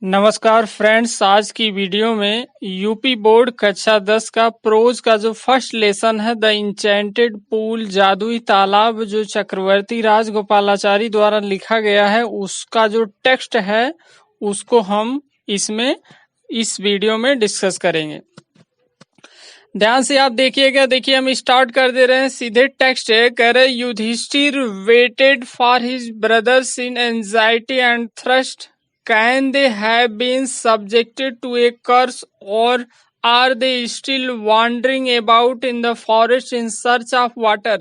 नमस्कार फ्रेंड्स, आज की वीडियो में यूपी बोर्ड कक्षा 10 का प्रोज का जो फर्स्ट लेसन है द इंचेंटेड पूल, जादुई तालाब, जो चक्रवर्ती राजगोपालाचारी द्वारा लिखा गया है, उसका जो टेक्स्ट है उसको हम इस वीडियो में डिस्कस करेंगे। ध्यान से आप देखिएगा। देखिए, हम स्टार्ट कर दे रहे हैं। सीधे टेक्स्ट है, कह रहे Yudhishthir waited for his brothers in anxiety and thirst. Can they have been subjected to a curse, or are they still wandering about in the forest in search of water?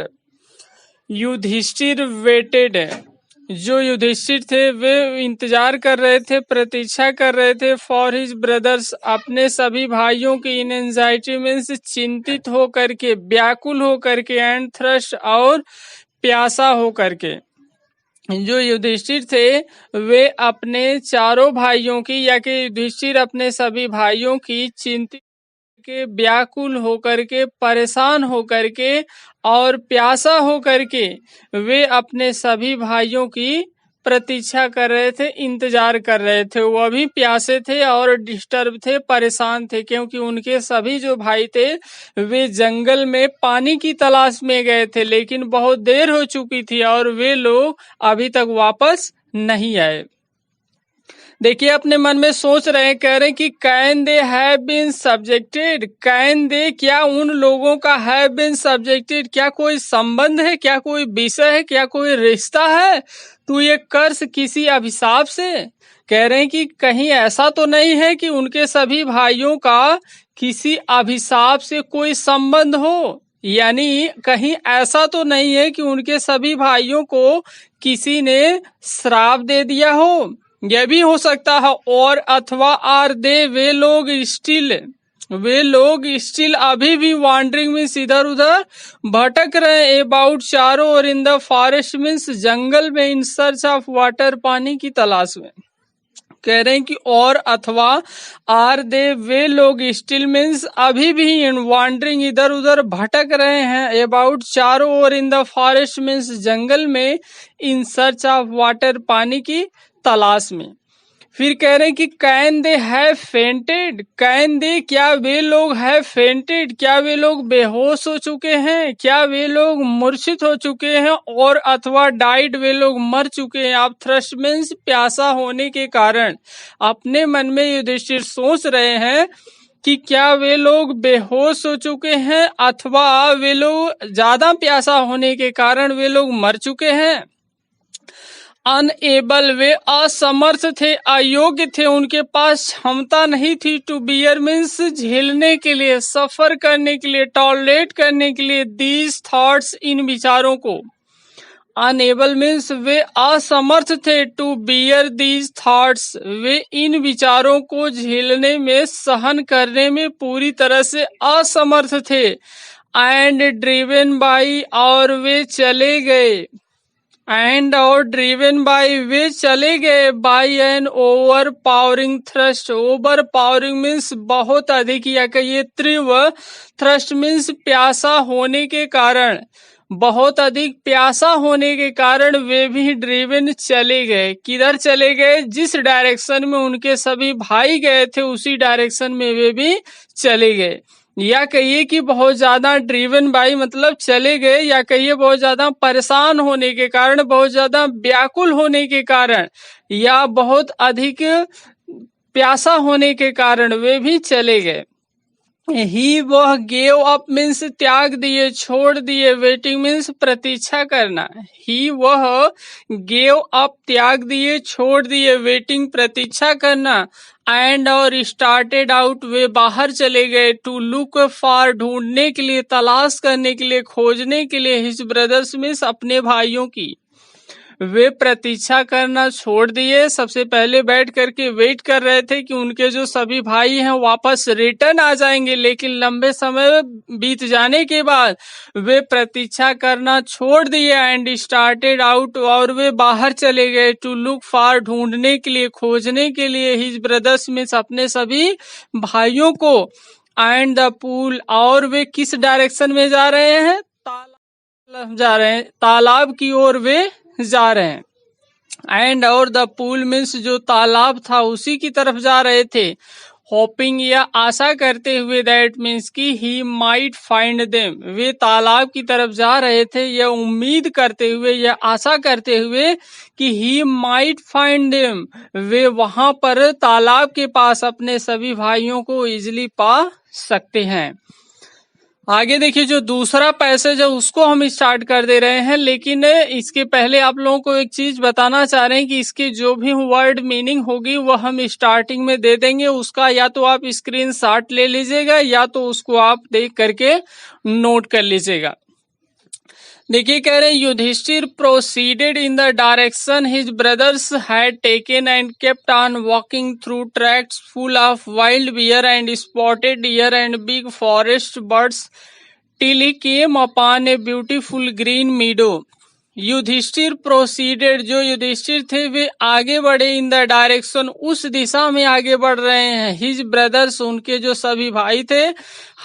Yudhishthir waited है, जो युधिष्ठिर थे वे इंतजार कर रहे थे, प्रतीक्षा कर रहे थे फॉर हिज ब्रदर्स, अपने सभी भाइयों की, इन एंजाइटी में से चिंतित हो करके, व्याकुल हो करके, एंड थ्रस्ट और प्यासा हो करके। जो युधिष्ठिर थे वे अपने चारों भाइयों की, या कि युधिष्ठिर अपने सभी भाइयों की चिंतित के, व्याकुल होकर के, परेशान होकर के और प्यासा होकर के वे अपने सभी भाइयों की प्रतीक्षा कर रहे थे, इंतजार कर रहे थे। वो भी प्यासे थे और डिस्टर्ब थे, परेशान थे, क्योंकि उनके सभी जो भाई थे वे जंगल में पानी की तलाश में गए थे, लेकिन बहुत देर हो चुकी थी और वे लोग अभी तक वापस नहीं आए। देखिए, अपने मन में सोच रहे हैं, कह रहे हैं कि can they have been subjected, can they, क्या उन लोगों का हैव बीन सब्जेक्टेड, क्या कोई संबंध है, क्या कोई विषय है, क्या कोई रिश्ता है तो ये कर्स किसी अभिशाप से। कह रहे हैं कि कहीं ऐसा तो नहीं है कि उनके सभी भाइयों का किसी अभिशाप से कोई संबंध हो, यानी कहीं ऐसा तो नहीं है कि उनके सभी भाइयों को किसी ने श्राप दे दिया हो, यह भी हो सकता है। और अथवा आर दे, वे लोग स्टिल अभी भी वॉन्डरिंग मीन्स इधर उधर भटक रहे, अबाउट चारों और, इन द फॉरेस्ट मीन्स जंगल में, इन सर्च ऑफ वाटर, पानी की तलाश में। कह रहे हैं कि और अथवा आर दे, वे लोग स्टिल मीन्स अभी भी, इन वॉन्डरिंग इधर उधर भटक रहे हैं, अबाउट चारों और, इन द फॉरेस्ट मीन्स जंगल में, इन सर्च ऑफ वाटर, पानी की तलाश में। फिर कह रहे हैं कि can they have fainted, can they, क्या वे लोग हैव फेंटेड, क्या वे लोग बेहोश हो चुके हैं, क्या वे लोग मूर्छित हो चुके हैं, और अथवा डाइड, वे लोग मर चुके हैं। आप थ्रस्ट मीन्स प्यासा होने के कारण अपने मन में युधिष्ठिर सोच रहे हैं कि क्या वे लोग बेहोश हो चुके हैं, अथवा वे लोग ज्यादा प्यासा होने के कारण वे लोग मर चुके हैं। अनएबल, वे असमर्थ थे, अयोग्य थे, उनके पास क्षमता नहीं थी, टू बियर मीन्स झेलने के लिए, सफर करने के लिए, टॉलरेट करने के लिए, दीज थॉट्स, इन विचारों को। अनएबल मीन्स वे असमर्थ थे, टू बियर दीज थॉट्स, वे इन विचारों को झेलने में, सहन करने में पूरी तरह से असमर्थ थे। एंड ड्रिवन बाई, और वे चले गए, एंड और ड्रिवन बाई, वे चले गए, by an overpowering thirst, overpowering means बहुत अधिक, या कहिए तीव्र, थ्रस्ट मीन्स प्यासा होने के कारण, बहुत अधिक प्यासा होने के कारण वे भी ड्रिवन चले गए। किधर चले गए? जिस डायरेक्शन में उनके सभी भाई गए थे उसी डायरेक्शन में वे भी चले गए, या कहिए कि बहुत ज्यादा ड्रिवन बाई मतलब चले गए, या कहिए बहुत ज्यादा परेशान होने के कारण, बहुत ज्यादा व्याकुल होने के कारण, या बहुत अधिक प्यासा होने के कारण वे भी चले गए। ही, वह, गेव अप मीन्स त्याग दिए, छोड़ दिए, वेटिंग मीन्स प्रतीक्षा करना। ही, वह, गेव अप त्याग दिए, छोड़ दिए, वेटिंग प्रतीक्षा करना, एंड और, स्टार्टेड आउट, वे बाहर चले गए, टू लुक फॉर, ढूंढने के लिए, तलाश करने के लिए, खोजने के लिए, हिज ब्रदर्स मीन्स अपने भाइयों की। वे प्रतीक्षा करना छोड़ दिए, सबसे पहले बैठ करके वेट कर रहे थे कि उनके जो सभी भाई हैं वापस रिटर्न आ जाएंगे, लेकिन लंबे समय बीत जाने के बाद वे प्रतीक्षा करना छोड़ दिए, एंड स्टार्टेड आउट, और वे बाहर चले गए, टू लुक फॉर, ढूंढने के लिए, खोजने के लिए, हिज ब्रदर्स में अपने सभी भाइयों को, एंड द पूल, और वे किस डायरेक्शन में जा रहे हैं? तालाब की ओर वे जा रहे हैं। एंड और द पूल मीन्स जो तालाब था उसी की तरफ जा रहे थे। होपिंग या आशा करते हुए, दैट मीन्स कि ही माइट फाइंड देम, वे तालाब की तरफ जा रहे थे या उम्मीद करते हुए या आशा करते हुए कि ही माइट फाइंड देम, वे वहां पर तालाब के पास अपने सभी भाइयों को इजिली पा सकते हैं। आगे देखिए जो दूसरा पैसेज है उसको हम स्टार्ट कर दे रहे हैं, लेकिन इसके पहले आप लोगों को एक चीज बताना चाह रहे हैं कि इसके जो भी वर्ड मीनिंग होगी वो हम स्टार्टिंग में दे देंगे। उसका या तो आप स्क्रीनशॉट ले लीजिएगा या तो उसको आप देख करके नोट कर लीजिएगा। देखिए कह रहे हैं Yudhishthir proceeded in the direction his brothers had taken and kept on walking through tracks full of wild bear and spotted deer and big forest birds till he came upon a beautiful green meadow. Yudhishthir proceeded, जो युधिष्ठिर थे वे आगे बढ़े, इन the direction, उस दिशा में आगे बढ़ रहे हैं। हिज ब्रदर्स, उनके जो सभी भाई थे,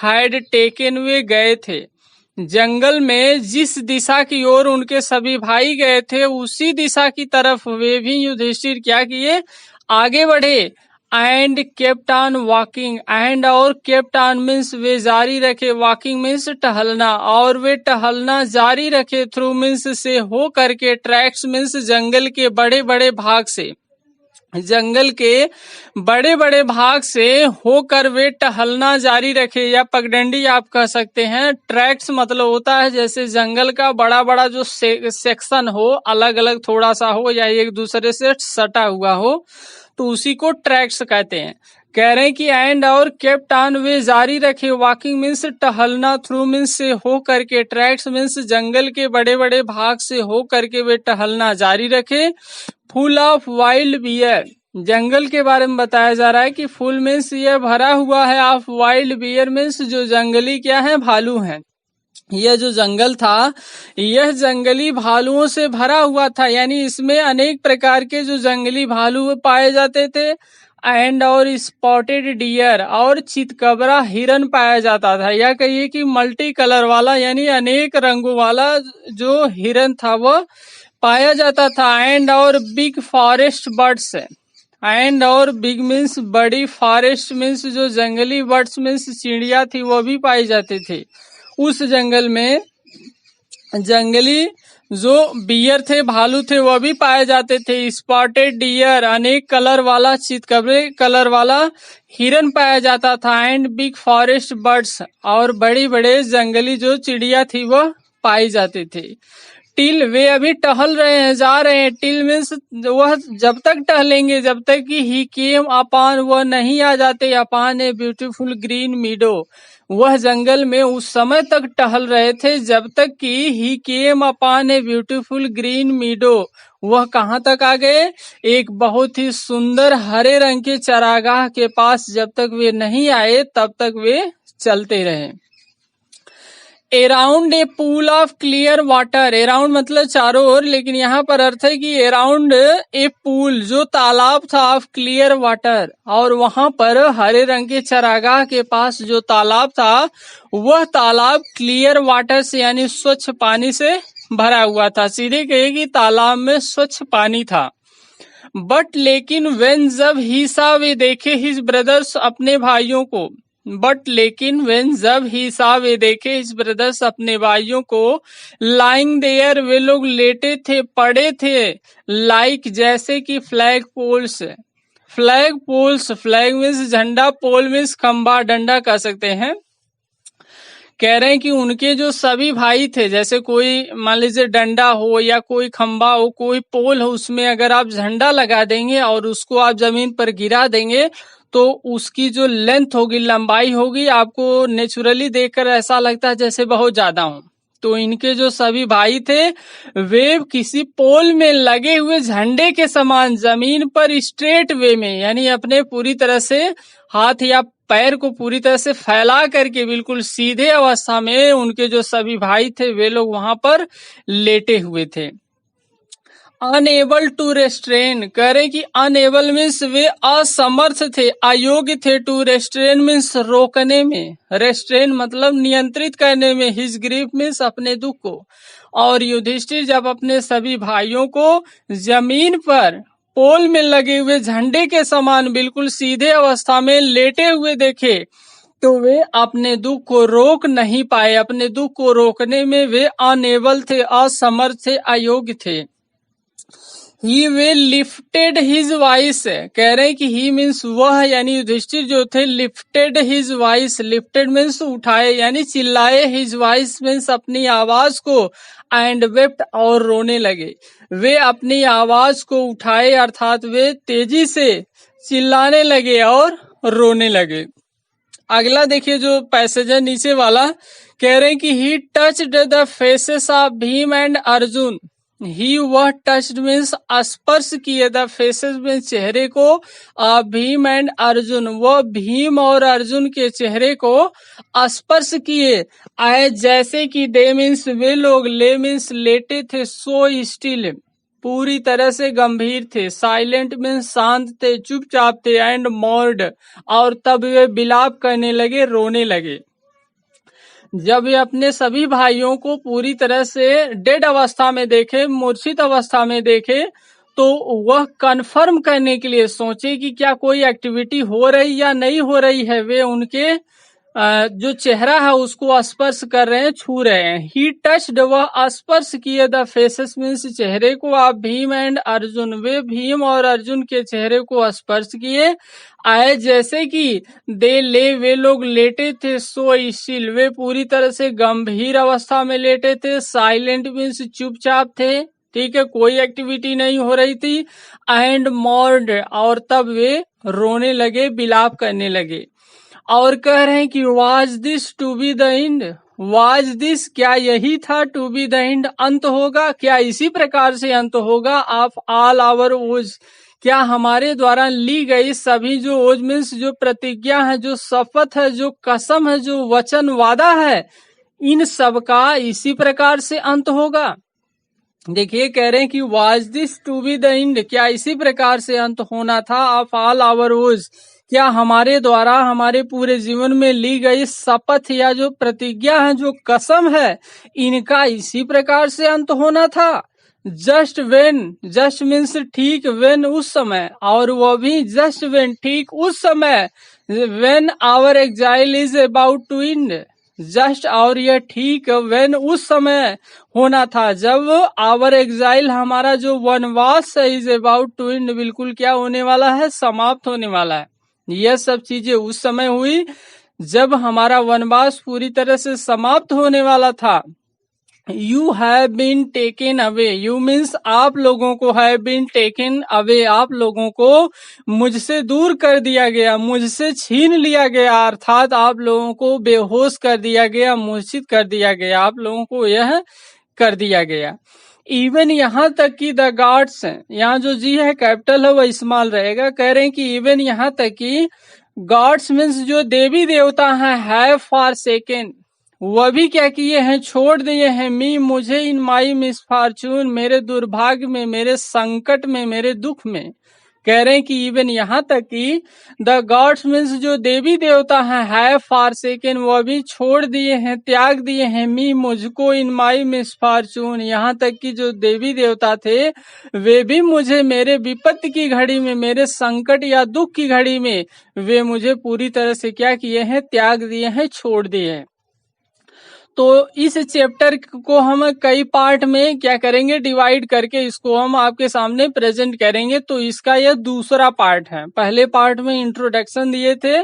हैड टेकन, वे गए थे जंगल में। जिस दिशा की ओर उनके सभी भाई गए थे उसी दिशा की तरफ वे भी युधिष्ठिर क्या किए, आगे बढ़े। And kept on walking, and और केप्ट ऑन मीन्स वे जारी रखे, वॉकिंग मीन्स टहलना, और वे टहलना जारी रखे, थ्रू मीन्स से हो करके, ट्रैक्स मीन्स जंगल के बड़े बड़े भाग से, जंगल के बड़े बड़े भाग से होकर वे टहलना जारी रखे, या पगडंडी आप कह सकते हैं। ट्रैक्स मतलब होता है जैसे जंगल का बड़ा बड़ा जो सेक्शन हो, अलग अलग थोड़ा सा हो या एक दूसरे से सटा हुआ हो, तो उसी को ट्रैक्स कहते हैं। कह रहे हैं कि एंड और केप्ट ऑन, वे जारी रखे, वॉकिंग मीन्स टहलना, थ्रू मीन्स से हो करके, ट्रैक्स मीन्स जंगल के बड़े बड़े भाग से हो करके वे टहलना जारी रखे। फुल ऑफ वाइल्ड बियर, जंगल के बारे में बताया जा रहा है कि फुल मीन्स ये भरा हुआ है, ऑफ वाइल्ड बियर मीन्स जो जंगली क्या है, भालू हैं। यह जो जंगल था यह जंगली भालुओं से भरा हुआ था, यानी इसमें अनेक प्रकार के जो जंगली भालू पाए जाते थे। एंड और स्पॉटेड डियर, और चितकबरा हिरन पाया जाता था, या कहिए कि मल्टी कलर वाला यानी अनेक रंगों वाला जो हिरन था वह पाया जाता था। एंड और बिग फॉरेस्ट बर्ड्स, एंड और बिग मीन्स बड़ी, फॉरेस्ट मीन्स जो जंगली, बर्ड्स मीन्स चिड़िया थी वो भी पाई जाती थी। उस जंगल में जंगली जो बियर थे, भालू थे, वह भी पाए जाते थे। स्पॉटेड डियर, अनेक कलर वाला, चितकबरे कलर वाला हिरन पाया जाता था। एंड बिग फॉरेस्ट बर्ड्स, और बड़ी बड़े जंगली जो चिड़िया थी वह पाई जाती थी। टिल, वे अभी टहल रहे हैं, जा रहे हैं। टिल मीन्स वह जब तक टहलेंगे जब तक कि ही केम अपॉन, वह नहीं आ जाते, upon a beautiful green meadow, वह जंगल में उस समय तक टहल रहे थे जब तक कि he came upon a beautiful green meadow, वह कहाँ तक आ गए, एक बहुत ही सुंदर हरे रंग के चरागाह के पास जब तक वे नहीं आए तब तक वे चलते रहे। Around a pool of clear water, around मतलब चारों ओर, लेकिन यहाँ पर अर्थ है कि अराउंड ए पूल, जो तालाब था, ऑफ क्लियर वाटर, और वहां पर हरे रंग के चरागाह के पास जो तालाब था वह तालाब क्लियर वाटर से यानी स्वच्छ पानी से भरा हुआ था। सीधे कहे कि तालाब में स्वच्छ पानी था। बट लेकिन वेन, जब ही सा, वे देखे, हिज ब्रदर्स, अपने भाइयों को। बट लेकिन वेन, जब ही सा, वे देखे, हिज ब्रदर्स, अपने भाइयों को, लाइंग देयर, वे लोग लेटे थे, पड़े थे, लाइक जैसे कि flag poles, flag poles, flag means झंडा, पोल मीन्स खंबा, डंडा कह सकते हैं। कह रहे हैं कि उनके जो सभी भाई थे, जैसे कोई मान लीजिए डंडा हो या कोई खंबा हो, कोई पोल हो, उसमें अगर आप झंडा लगा देंगे और उसको आप जमीन पर गिरा देंगे तो उसकी जो लेंथ होगी, लंबाई होगी, आपको नेचुरली देखकर ऐसा लगता है जैसे बहुत ज्यादा हो। तो इनके जो सभी भाई थे वे किसी पोल में लगे हुए झंडे के समान जमीन पर स्ट्रेट वे में, यानी अपने पूरी तरह से हाथ या पैर को पूरी तरह से फैला करके बिल्कुल सीधे अवस्था में उनके जो सभी भाई थे वे लोग वहां पर लेटे हुए थे। अनएबल टू रेस्ट्रेन, कह रहे कि अनएबल मीन्स वे असमर्थ थे, अयोग्य थे, टू रेस्ट्रेन मीन्स रोकने में, रेस्ट्रेन मतलब नियंत्रित करने में, हिज ग्रीफ मीन्स अपने दुख को। और युधिष्ठिर जब अपने सभी भाइयों को जमीन पर पोल में लगे हुए झंडे के समान बिल्कुल सीधे अवस्था में लेटे हुए देखे तो वे अपने दुख को रोक नहीं पाए, अपने दुख को रोकने में वे अनेबल थे, असमर्थ थे, अयोग्य थे। ही वे लिफ्टेड हिज वॉइस, कह रहे हैं कि ही मीन्स वह, यानी युधिष्ठिर जो थे, lifted his voice, lifted means उठाए यानी चिल्लाए, हिज वॉइस मीन्स अपनी आवाज को, एंड वेप्ट और रोने लगे। वे अपनी आवाज को उठाए अर्थात वे तेजी से चिल्लाने लगे और रोने लगे। अगला देखिए जो पैसेज है नीचे वाला, कह रहे हैं कि he touched the faces of Bhim and Arjun, he वह टच्ड मीन्स स्पर्श किए, द फेसेस मीन्स चेहरे को, भीम एंड अर्जुन वह भीम और अर्जुन के चेहरे को स्पर्श किए, आए जैसे कि दे मीन्स वे लोग, ले मीन्स लेटे थे, सो स्टिल पूरी तरह से गंभीर थे, साइलेंट मीन्स शांत थे, चुपचाप थे, एंड मॉर्ड और तब वे विलाप करने लगे, रोने लगे। जब वे अपने सभी भाइयों को पूरी तरह से डेड अवस्था में देखे, मूर्छित अवस्था में देखे, तो वह कंफर्म करने के लिए सोचे कि क्या कोई एक्टिविटी हो रही या नहीं हो रही है, वे उनके जो चेहरा है उसको स्पर्श कर रहे हैं, छू रहे हैं। ही टच्ड वह स्पर्श किए, द फेसेस मीन्स चेहरे को, आप भीम एंड अर्जुन वे भीम और अर्जुन के चेहरे को स्पर्श किए, आए जैसे कि दे ले वे लोग लेटे थे, सो स्टिल वे पूरी तरह से गंभीर अवस्था में लेटे थे, साइलेंट मीन्स चुपचाप थे, ठीक है, कोई एक्टिविटी नहीं हो रही थी, एंड मॉर्ड और तब वे रोने लगे, विलाप करने लगे। और कह रहे हैं कि was this to be the end, was this क्या यही था, टू बी द एंड अंत होगा, क्या इसी प्रकार से अंत होगा, ऑफ ऑल आवर ओज क्या हमारे द्वारा ली गई सभी जो ओज मीन्स जो प्रतिज्ञा है, जो शपथ है, जो कसम है, जो वचन वादा है, इन सब का इसी प्रकार से अंत होगा। देखिए कह रहे हैं कि was this to be the end क्या इसी प्रकार से अंत होना था, ऑफ ऑल आवर ओज क्या हमारे द्वारा हमारे पूरे जीवन में ली गई शपथ या जो प्रतिज्ञा है, जो कसम है, इनका इसी प्रकार से अंत होना था। जस्ट वेन, जस्ट मीन्स ठीक, वेन उस समय, और वह भी जस्ट वेन ठीक उस समय, when our exile is about to end, just और यह ठीक वेन उस समय होना था जब आवर एग्जाइल हमारा जो वनवास है, इज अबाउट टू एंड बिल्कुल क्या होने वाला है, समाप्त होने वाला है। यह सब चीजें उस समय हुई जब हमारा वनवास पूरी तरह से समाप्त होने वाला था। You have been taken away, you means आप लोगों को, हैव बीन टेकन अवे आप लोगों को मुझसे दूर कर दिया गया, मुझसे छीन लिया गया, अर्थात आप लोगों को बेहोश कर दिया गया, मूर्छित कर दिया गया, आप लोगों को यह कर दिया गया। इवन यहाँ तक कि द गॉड्स, यहाँ जो जी है कैपिटल है वह स्मॉल रहेगा, कह रहे हैं कि इवन यहाँ तक कि गॉड्स मीन्स जो देवी देवता हैं, हैव फॉरसेकन वह भी क्या किए हैं, छोड़ दिए हैं, मी मुझे, इन माई मिसफॉर्चून मेरे दुर्भाग्य में, मेरे संकट में, मेरे दुख में। कह रहे हैं कि इवन यहाँ तक कि द गॉड्स मीन्स जो देवी देवता हैं, हैव फॉरसेकन वह भी छोड़ दिए हैं, त्याग दिए हैं, मी मुझको, इन माई मिसफॉर्चून यहाँ तक कि जो देवी देवता थे वे भी मुझे मेरे विपत्ति की घड़ी में, मेरे संकट या दुख की घड़ी में वे मुझे पूरी तरह से क्या किए हैं, त्याग दिए हैं, छोड़ दिए हैं। तो इस चैप्टर को हम कई पार्ट में क्या करेंगे, डिवाइड करके इसको हम आपके सामने प्रेजेंट करेंगे। तो इसका यह दूसरा पार्ट है। पहले पार्ट में इंट्रोडक्शन दिए थे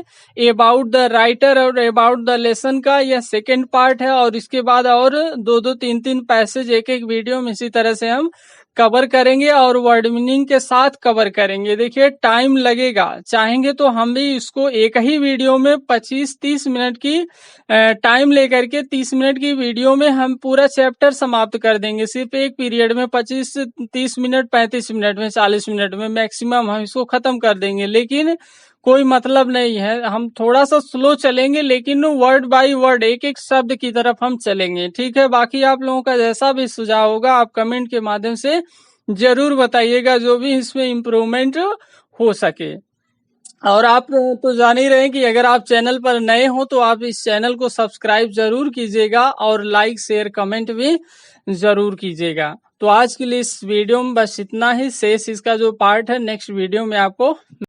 अबाउट द राइटर और अबाउट द लेसन का, यह सेकेंड पार्ट है। और इसके बाद और दो तीन पैसेज एक एक वीडियो में इसी तरह से हम कवर करेंगे और वर्ड मीनिंग के साथ कवर करेंगे। देखिए टाइम लगेगा, चाहेंगे तो हम भी इसको एक ही वीडियो में 25-30 मिनट की टाइम लेकर के 30 मिनट की वीडियो में हम पूरा चैप्टर समाप्त कर देंगे, सिर्फ एक पीरियड में 25-30 मिनट, 35 मिनट में, 40 मिनट में मैक्सिमम हम इसको खत्म कर देंगे। लेकिन कोई मतलब नहीं है, हम थोड़ा सा स्लो चलेंगे लेकिन वर्ड बाय वर्ड, एक एक शब्द की तरफ हम चलेंगे, ठीक है। बाकी आप लोगों का जैसा भी सुझाव होगा आप कमेंट के माध्यम से जरूर बताइएगा, जो भी इसमें इम्प्रूवमेंट हो सके। और आप तो जान ही रहे हैं कि अगर आप चैनल पर नए हो तो आप इस चैनल को सब्सक्राइब जरूर कीजिएगा और लाइक शेयर कमेंट भी जरूर कीजिएगा। तो आज के लिए इस वीडियो में बस इतना ही। शेष इसका जो पार्ट है नेक्स्ट वीडियो में आपको